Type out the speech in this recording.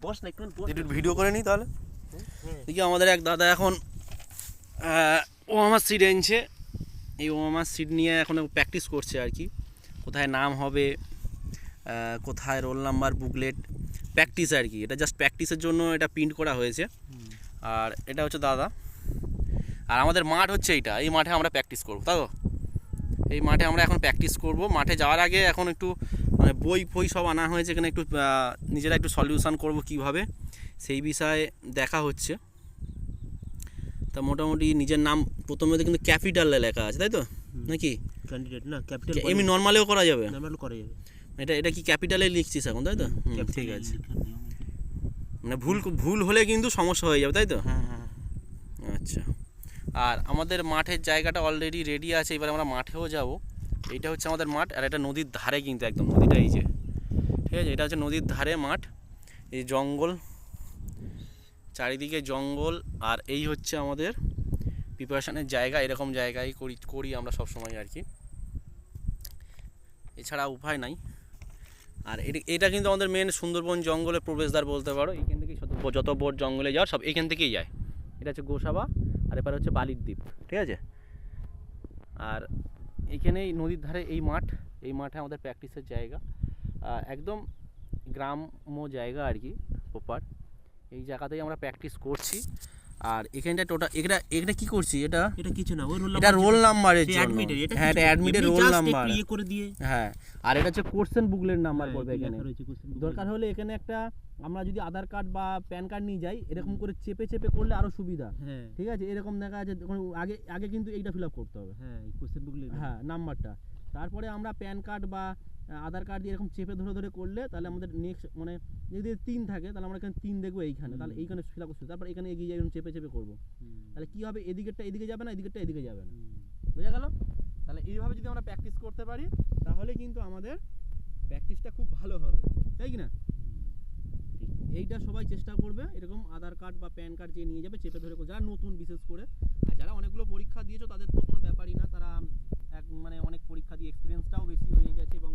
বস না একটু একটু ভিডিও করে নিই তাহলে। দেখি আমাদের এক দাদা এখন ও আমার সিট এনেছে, এই ও আমার সিট নিয়ে এখন প্র্যাকটিস করছে আর কি, কোথায় নাম হবে, কোথায় রোল নাম্বার, বুকলেট, প্র্যাকটিস আর কি। এটা জাস্ট প্র্যাকটিসের জন্য এটা প্রিন্ট করা হয়েছে। আর এটা হচ্ছে দাদা, আর আমাদের মাঠ হচ্ছে এইটা, এই মাঠে আমরা প্র্যাকটিস করবো, তাই তো? এই মাঠে আমরা এখন প্র্যাকটিস করব। মাঠে যাওয়ার আগে এখন একটু মানে বই ফই সব আনা হয়েছে, এখানে একটু নিজেরা একটু সলিউশন করব কীভাবে, সেই বিষয়ে দেখা হচ্ছে। তা মোটামুটি নিজের নাম প্রথমে কিন্তু ক্যাপিটালে লেখা আছে, তাই তো নাকি? ক্যান্ডিডেট না ক্যাপিটাল, এমনি নর্মালেও করা যাবে? নরমাল করা যাবে। এটা কি ক্যাপিটালে লিখছিস এখন, তাই তো? ঠিক আছে, মানে ভুল হলে কিন্তু সমস্যা হয়ে যাবে, তাই তো? হ্যাঁ হ্যাঁ। আচ্ছা, আর আমাদের মাঠের জায়গাটা অলরেডি রেডি আছে, এবার আমরা মাঠেও যাব। এইটা হচ্ছে আমাদের মাঠ, আর এটা নদীর ধারে কিন্তু একদম, নদীটা এই যে, ঠিক আছে, এটা হচ্ছে নদীর ধারে মাঠ। এই জঙ্গল, চারিদিকে জঙ্গল, আর এই হচ্ছে আমাদের প্রিপারেশনের জায়গা। এরকম জায়গায় করি আমরা সব সময় আর কি, এছাড়া উপায় নাই। আর এটা কিন্তু আমাদের মেন সুন্দরবন জঙ্গলের প্রবেশদ্বার বলতে পারো। এইখান থেকেই যত বোট জঙ্গলে যাওয়ার সব এইখান থেকেই যায়। এটা হচ্ছে গোসাবা, আর এবার হচ্ছে বালির দ্বীপ, ঠিক আছে। আর এখানেই নদীর ধারে এই মাঠ, এই মাঠে আমাদের প্র্যাকটিসের জায়গা, একদম গ্রাম্য জায়গা আর কি, প্রপার। এই জায়গাতেই আমরা প্র্যাকটিস করছি। আর এখানটা টোটাল এটা কি করছি, এটা কিছু না, ওই এটা রোল নাম্বারের জন্য। হ্যাঁ, এটা অ্যাডমিটের রোল নাম্বার। করে দিয়ে হ্যাঁ, আর এটা হচ্ছে কোশ্চেন বুকলেট নাম্বার পড়বে এখানে। দরকার হলে এখানে একটা আমরা যদি আধার কার্ড বা প্যান কার্ড নিয়ে যাই, এরকম করে চেপে চেপে করলে আরো সুবিধা। ঠিক আছে, এরকম দেখা যাচ্ছে আগে আগে কিন্তু এইটা ফিল আপ করতে হবে। হ্যাঁ, কোশ্চেন বুকলেট, হ্যাঁ, নাম্বারটা। তারপরে আমরা প্যান কার্ড বা আধার কার্ড দিয়ে এরকম চেপে ধরে ধরে করলে তাহলে আমাদের নেক্সট মানে যদি 3 থাকে তাহলে আমরা এখানে 3 দেখবো এইখানে, তাহলে এইখানে ফিল আপ করতে, তারপর এখানে এগিয়ে যাই, চেপে চেপে করবো। তাহলে কি হবে, এদিকেরটা এদিকে যাবে না, এদিকেরটা এদিকে যাবে না, বোঝা গেল? তাহলে এইভাবে যদি আমরা প্র্যাকটিস করতে পারি তাহলে কিন্তু আমাদের প্র্যাকটিসটা খুব ভালো হবে, তাই কি না? এইটা সবাই চেষ্টা করবে, এরকম আধার কার্ড বা প্যান কার্ড যে নিয়ে যাবে চেপে ধরে, যারা নতুন বিশেষ করে। আর যারা অনেকগুলো পরীক্ষা দিয়েছো তাদের তো কোনো ব্যাপারই না, তারা মানে অনেক পরীক্ষা দিয়ে এক্সপিরিয়েন্সটাও বেশি হয়ে গেছে এবং